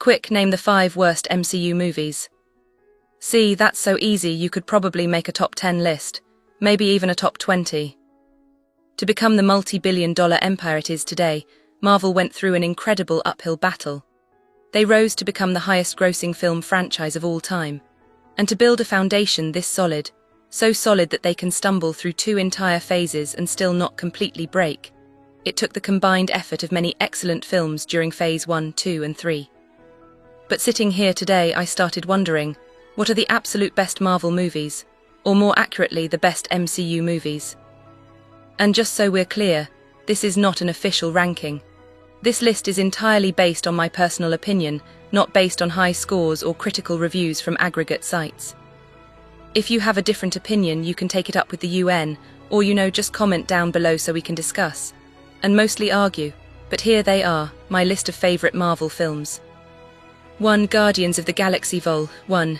Quick, name the 5 worst MCU movies. See, that's so easy you could probably make a top 10 list, maybe even a top 20. To become the multi-billion-dollar empire it is today, Marvel went through an incredible uphill battle. They rose to become the highest-grossing film franchise of all time. And to build a foundation this solid, so solid that they can stumble through 2 entire phases and still not completely break, it took the combined effort of many excellent films during Phase 1, 2 and 3. But sitting here today, I started wondering, what are the absolute best Marvel movies? Or more accurately, the best MCU movies? And just so we're clear, this is not an official ranking. This list is entirely based on my personal opinion, not based on high scores or critical reviews from aggregate sites. If you have a different opinion, you can take it up with the UN, or just comment down below so we can discuss, and mostly argue, but here they are, my list of favourite Marvel films. 1. Guardians of the Galaxy Vol. 1.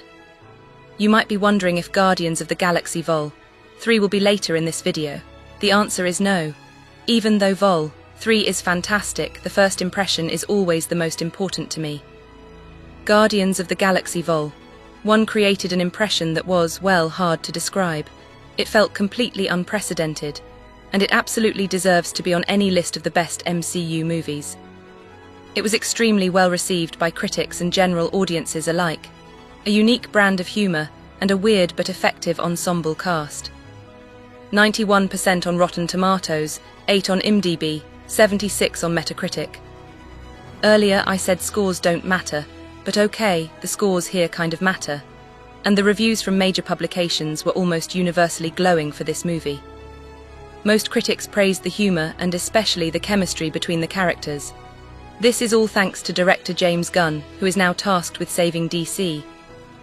You might be wondering if Guardians of the Galaxy Vol. 3 will be later in this video. The answer is no. Even though Vol. 3 is fantastic, the first impression is always the most important to me. Guardians of the Galaxy Vol. 1 created an impression that was, well, hard to describe. It felt completely unprecedented, and it absolutely deserves to be on any list of the best MCU movies. It was extremely well received by critics and general audiences alike. A unique brand of humour and a weird but effective ensemble cast. 91% on Rotten Tomatoes, 8 on IMDb, 76 on Metacritic. Earlier I said scores don't matter, but okay, the scores here kind of matter. And the reviews from major publications were almost universally glowing for this movie. Most critics praised the humour and especially the chemistry between the characters. This is all thanks to director James Gunn, who is now tasked with saving DC.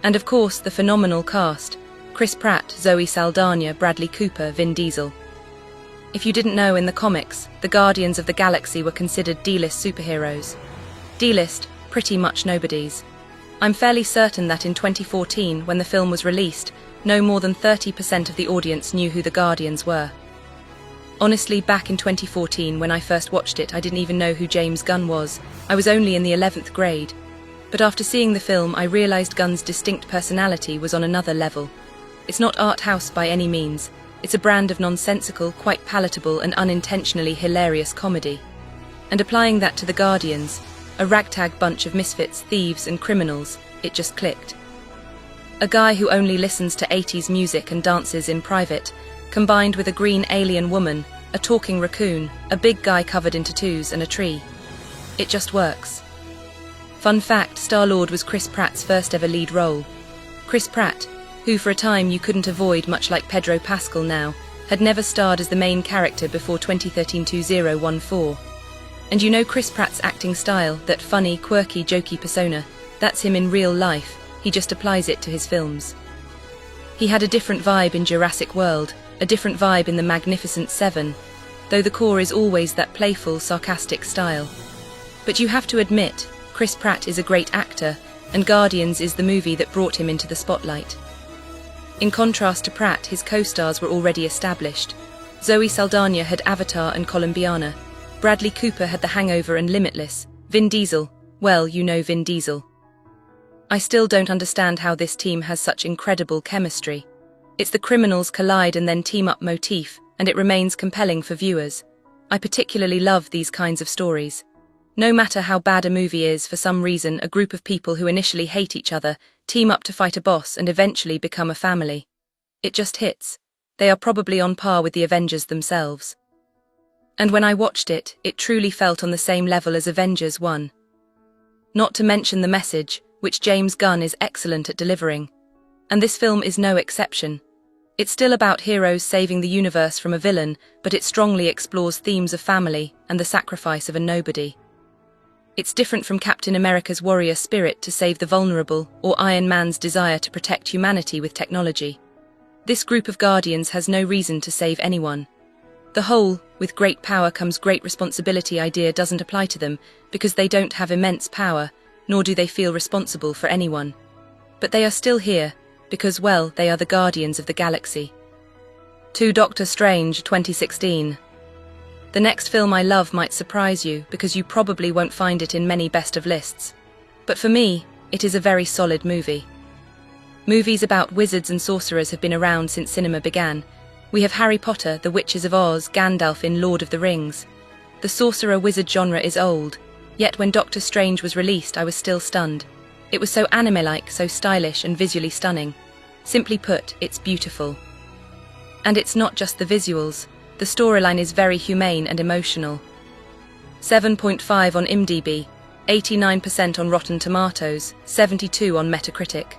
And of course the phenomenal cast: Chris Pratt, Zoe Saldana, Bradley Cooper, Vin Diesel. If you didn't know, in the comics, the Guardians of the Galaxy were considered D-list superheroes. D-list, pretty much nobodies. I'm fairly certain that in 2014, when the film was released, no more than 30% of the audience knew who the Guardians were. Honestly, back in 2014, when I first watched it, I didn't even know who James Gunn was. I was only in the 11th grade. But after seeing the film, I realised Gunn's distinct personality was on another level. It's not art house by any means. It's a brand of nonsensical, quite palatable and unintentionally hilarious comedy. And applying that to the Guardians, a ragtag bunch of misfits, thieves and criminals, it just clicked. A guy who only listens to 80s music and dances in private, combined with a green alien woman, a talking raccoon, a big guy covered in tattoos and a tree. It just works. Fun fact, Star-Lord was Chris Pratt's first ever lead role. Chris Pratt, who for a time you couldn't avoid much like Pedro Pascal now, had never starred as the main character before 2013-2014. And Chris Pratt's acting style, that funny, quirky, jokey persona, that's him in real life, he just applies it to his films. He had a different vibe in Jurassic World, a different vibe in The Magnificent Seven, though the core is always that playful, sarcastic style. But you have to admit, Chris Pratt is a great actor, and Guardians is the movie that brought him into the spotlight. In contrast to Pratt, his co-stars were already established. Zoe Saldana had Avatar and Colombiana. Bradley Cooper had The Hangover and Limitless. Vin Diesel, well, Vin Diesel. I still don't understand how this team has such incredible chemistry. It's the criminals collide and then team up motif, and it remains compelling for viewers. I particularly love these kinds of stories. No matter how bad a movie is, for some reason, a group of people who initially hate each other team up to fight a boss and eventually become a family. It just hits. They are probably on par with the Avengers themselves. And when I watched it, it truly felt on the same level as Avengers 1. Not to mention the message, which James Gunn is excellent at delivering. And this film is no exception. It's still about heroes saving the universe from a villain, but it strongly explores themes of family and the sacrifice of a nobody. It's different from Captain America's warrior spirit to save the vulnerable, or Iron Man's desire to protect humanity with technology. This group of Guardians has no reason to save anyone. The whole, with great power comes great responsibility idea doesn't apply to them, because they don't have immense power, nor do they feel responsible for anyone. But they are still here, because, well, they are the Guardians of the Galaxy. 2. Doctor Strange, 2016. The next film I love might surprise you, because you probably won't find it in many best of lists. But for me, it is a very solid movie. Movies about wizards and sorcerers have been around since cinema began. We have Harry Potter, The Witches of Oz, Gandalf in Lord of the Rings. The sorcerer-wizard genre is old, yet when Doctor Strange was released I was still stunned. It was so anime-like, so stylish and visually stunning. Simply put, it's beautiful. And it's not just the visuals, the storyline is very humane and emotional. 7.5 on IMDb, 89% on Rotten Tomatoes, 72 on Metacritic.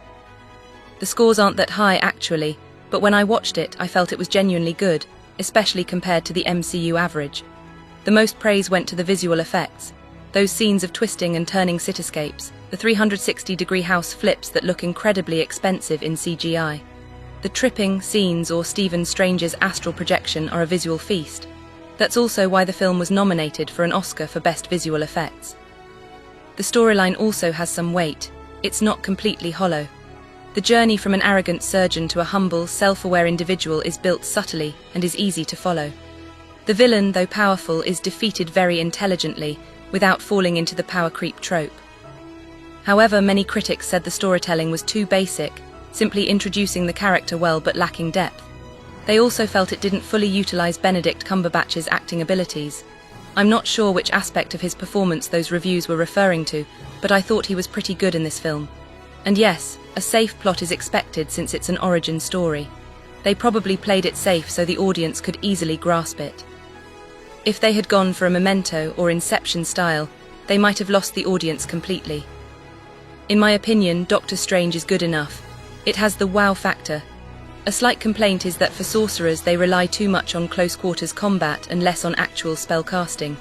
The scores aren't that high actually, but when I watched it I felt it was genuinely good, especially compared to the MCU average. The most praise went to the visual effects, those scenes of twisting and turning cityscapes, the 360-degree house flips that look incredibly expensive in CGI. The tripping scenes or Stephen Strange's astral projection are a visual feast. That's also why the film was nominated for an Oscar for Best Visual Effects. The storyline also has some weight. It's not completely hollow. The journey from an arrogant surgeon to a humble, self-aware individual is built subtly and is easy to follow. The villain, though powerful, is defeated very intelligently, without falling into the power creep trope. However, many critics said the storytelling was too basic, simply introducing the character well but lacking depth. They also felt it didn't fully utilize Benedict Cumberbatch's acting abilities. I'm not sure which aspect of his performance those reviews were referring to, but I thought he was pretty good in this film. And yes, a safe plot is expected since it's an origin story. They probably played it safe so the audience could easily grasp it. If they had gone for a Memento or Inception style, they might have lost the audience completely. In my opinion, Doctor Strange is good enough. It has the wow factor. A slight complaint is that for sorcerers they rely too much on close-quarters combat and less on actual spell casting.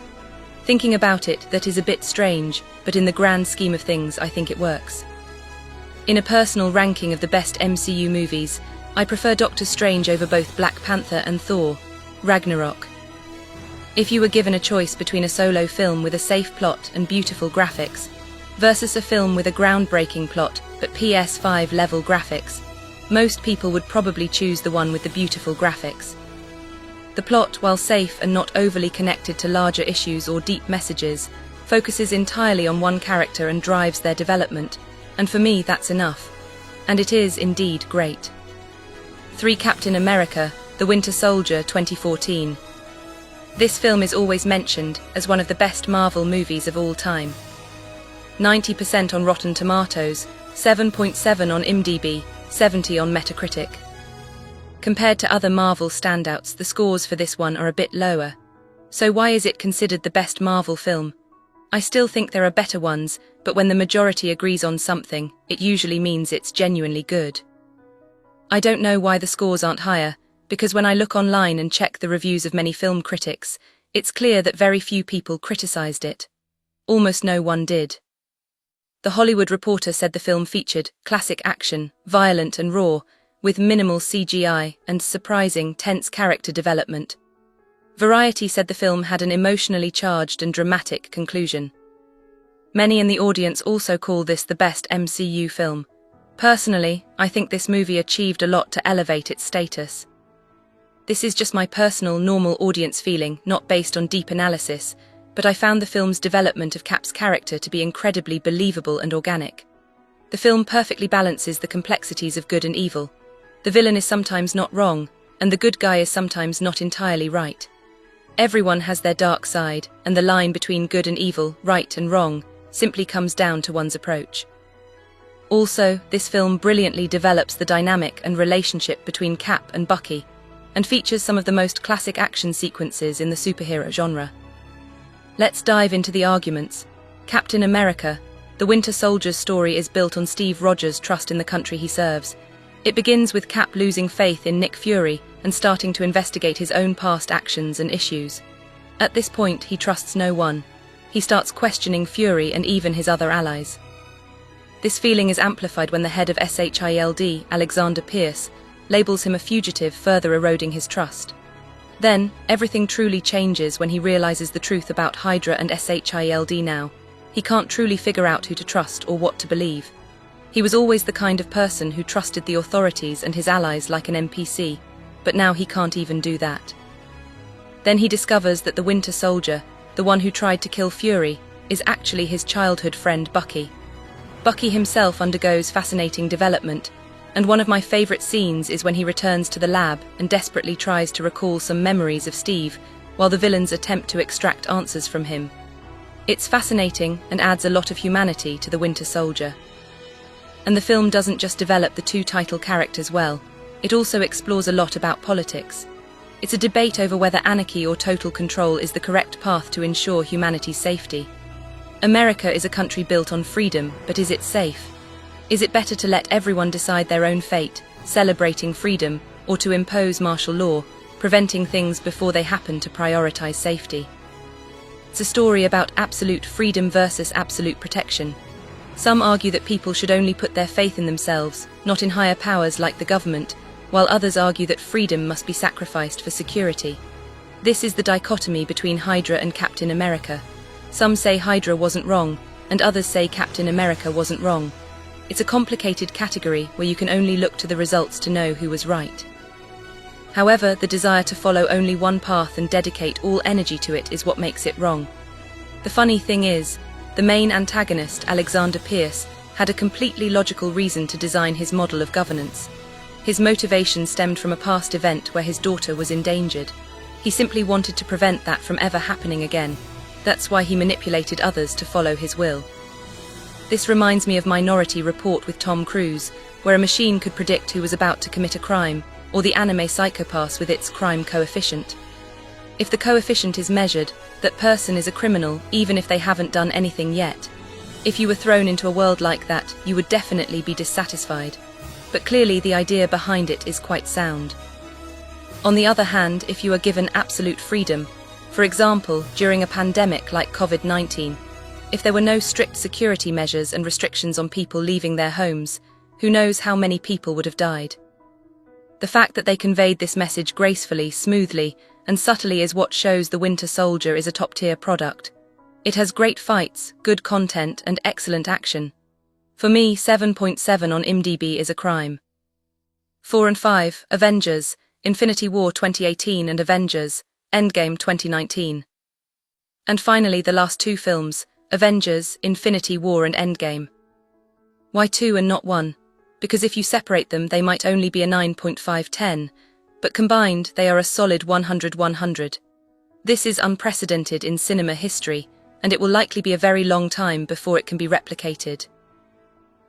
Thinking about it, that is a bit strange, but in the grand scheme of things I think it works. In a personal ranking of the best MCU movies, I prefer Doctor Strange over both Black Panther and Thor: Ragnarok. If you were given a choice between a solo film with a safe plot and beautiful graphics, versus a film with a groundbreaking plot but PS5 level graphics, most people would probably choose the one with the beautiful graphics. The plot, while safe and not overly connected to larger issues or deep messages, focuses entirely on one character and drives their development, and for me that's enough. And it is indeed great. 3. Captain America: The Winter Soldier 2014. This film is always mentioned as one of the best Marvel movies of all time. 90% on Rotten Tomatoes, 7.7 on IMDb, 70 on Metacritic. Compared to other Marvel standouts, the scores for this one are a bit lower. So why is it considered the best Marvel film? I still think there are better ones, but when the majority agrees on something, it usually means it's genuinely good. I don't know why the scores aren't higher, because when I look online and check the reviews of many film critics, it's clear that very few people criticized it. Almost no one did. The Hollywood Reporter said the film featured classic action, violent and raw, with minimal CGI and surprising, tense character development. Variety said the film had an emotionally charged and dramatic conclusion. Many in the audience also call this the best MCU film. Personally, I think this movie achieved a lot to elevate its status. This is just my personal, normal audience feeling, not based on deep analysis, but I found the film's development of Cap's character to be incredibly believable and organic. The film perfectly balances the complexities of good and evil. The villain is sometimes not wrong, and the good guy is sometimes not entirely right. Everyone has their dark side, and the line between good and evil, right and wrong, simply comes down to one's approach. Also, this film brilliantly develops the dynamic and relationship between Cap and Bucky, and features some of the most classic action sequences in the superhero genre. Let's dive into the arguments. Captain America: The Winter Soldier's story is built on Steve Rogers' trust in the country he serves. It begins with Cap losing faith in Nick Fury and starting to investigate his own past actions and issues. At this point, he trusts no one. He starts questioning Fury and even his other allies. This feeling is amplified when the head of SHIELD, Alexander Pierce, labels him a fugitive, further eroding his trust. Then, everything truly changes when he realizes the truth about Hydra and SHIELD now. He can't truly figure out who to trust or what to believe. He was always the kind of person who trusted the authorities and his allies like an NPC, but now he can't even do that. Then he discovers that the Winter Soldier, the one who tried to kill Fury, is actually his childhood friend Bucky. Bucky himself undergoes fascinating development, and one of my favorite scenes is when he returns to the lab and desperately tries to recall some memories of Steve, while the villains attempt to extract answers from him. It's fascinating and adds a lot of humanity to the Winter Soldier. And the film doesn't just develop the two title characters well, it also explores a lot about politics. It's a debate over whether anarchy or total control is the correct path to ensure humanity's safety. America is a country built on freedom, but is it safe? Is it better to let everyone decide their own fate, celebrating freedom, or to impose martial law, preventing things before they happen to prioritize safety? It's a story about absolute freedom versus absolute protection. Some argue that people should only put their faith in themselves, not in higher powers like the government, while others argue that freedom must be sacrificed for security. This is the dichotomy between Hydra and Captain America. Some say Hydra wasn't wrong, and others say Captain America wasn't wrong. It's a complicated category where you can only look to the results to know who was right. However, the desire to follow only one path and dedicate all energy to it is what makes it wrong. The funny thing is, the main antagonist, Alexander Pierce, had a completely logical reason to design his model of governance. His motivation stemmed from a past event where his daughter was endangered. He simply wanted to prevent that from ever happening again. That's why he manipulated others to follow his will. This reminds me of Minority Report with Tom Cruise, where a machine could predict who was about to commit a crime, or the anime Psycho Pass with its crime coefficient. If the coefficient is measured, that person is a criminal even if they haven't done anything yet. If you were thrown into a world like that, you would definitely be dissatisfied. But clearly the idea behind it is quite sound. On the other hand, if you are given absolute freedom, for example, during a pandemic like COVID-19, if there were no strict security measures and restrictions on people leaving their homes, who knows how many people would have died. The fact that they conveyed this message gracefully, smoothly, and subtly is what shows The Winter Soldier is a top-tier product. It has great fights, good content, and excellent action. For me, 7.7 on IMDb is a crime. 4 and 5, Avengers, Infinity War 2018 and Avengers, Endgame 2019. And finally the last two films, Avengers, Infinity War and Endgame. Why 2 and not 1? Because if you separate them they might only be a 9.5/10, but combined they are a solid 100/100. This is unprecedented in cinema history, and it will likely be a very long time before it can be replicated.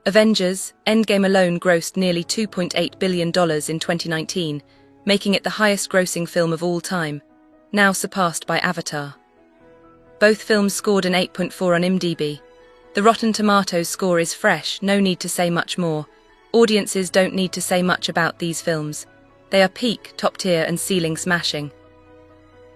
Avengers, Endgame alone grossed nearly $2.8 billion in 2019, making it the highest-grossing film of all time, now surpassed by Avatar. Both films scored an 8.4 on IMDb. The Rotten Tomatoes score is fresh, no need to say much more. Audiences don't need to say much about these films. They are peak, top-tier and ceiling smashing.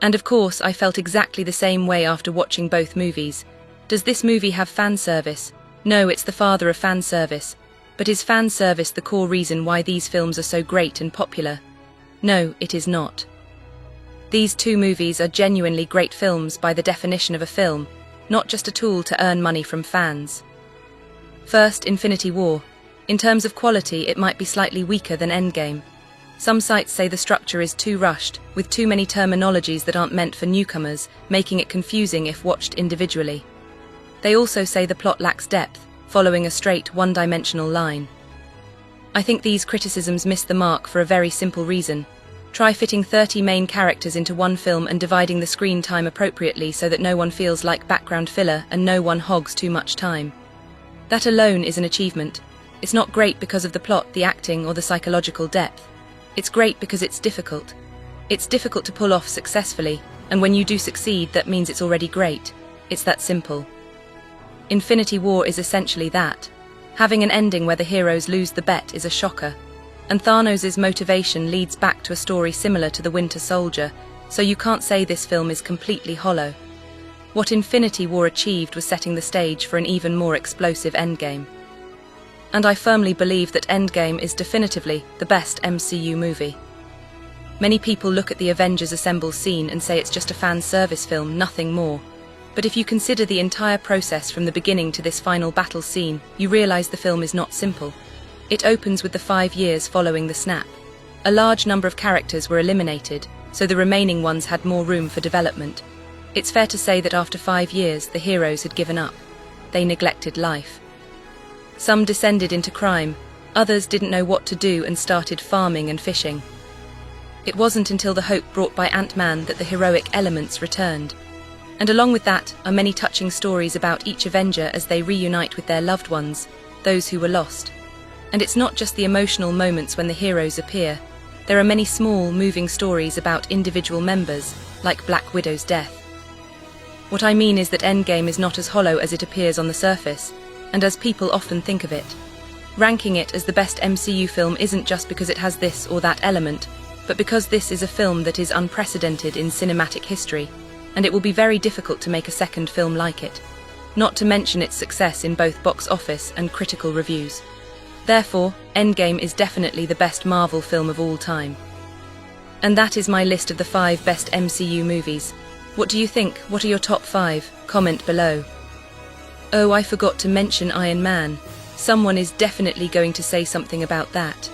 And of course, I felt exactly the same way after watching both movies. Does this movie have fan service? No, it's the father of fan service. But is fan service the core reason why these films are so great and popular? No, it is not. These two movies are genuinely great films by the definition of a film, not just a tool to earn money from fans. First, Infinity War. In terms of quality, it might be slightly weaker than Endgame. Some sites say the structure is too rushed, with too many terminologies that aren't meant for newcomers, making it confusing if watched individually. They also say the plot lacks depth, following a straight, one-dimensional line. I think these criticisms miss the mark for a very simple reason. Try fitting 30 main characters into one film and dividing the screen time appropriately so that no one feels like background filler and no one hogs too much time. That alone is an achievement. It's not great because of the plot, the acting, or the psychological depth. It's great because it's difficult. It's difficult to pull off successfully, and when you do succeed, that means it's already great. It's that simple. Infinity War is essentially that. Having an ending where the heroes lose the bet is a shocker. And Thanos' motivation leads back to a story similar to The Winter Soldier, so you can't say this film is completely hollow. What Infinity War achieved was setting the stage for an even more explosive Endgame. And I firmly believe that Endgame is definitively the best MCU movie. Many people look at the Avengers Assemble scene and say it's just a fan service film, nothing more. But if you consider the entire process from the beginning to this final battle scene, you realize the film is not simple. It opens with the 5 years following the snap. A large number of characters were eliminated, so the remaining ones had more room for development. It's fair to say that after 5 years, the heroes had given up. They neglected life. Some descended into crime, others didn't know what to do and started farming and fishing. It wasn't until the hope brought by Ant-Man that the heroic elements returned. And along with that are many touching stories about each Avenger as they reunite with their loved ones, those who were lost. And it's not just the emotional moments when the heroes appear. There are many small, moving stories about individual members, like Black Widow's death. What I mean is that Endgame is not as hollow as it appears on the surface, and as people often think of it. Ranking it as the best MCU film isn't just because it has this or that element, but because this is a film that is unprecedented in cinematic history, and it will be very difficult to make a second film like it, not to mention its success in both box office and critical reviews. Therefore, Endgame is definitely the best Marvel film of all time. And that is my list of the 5 best MCU movies. What do you think? What are your top 5? Comment below. Oh, I forgot to mention Iron Man. Someone is definitely going to say something about that.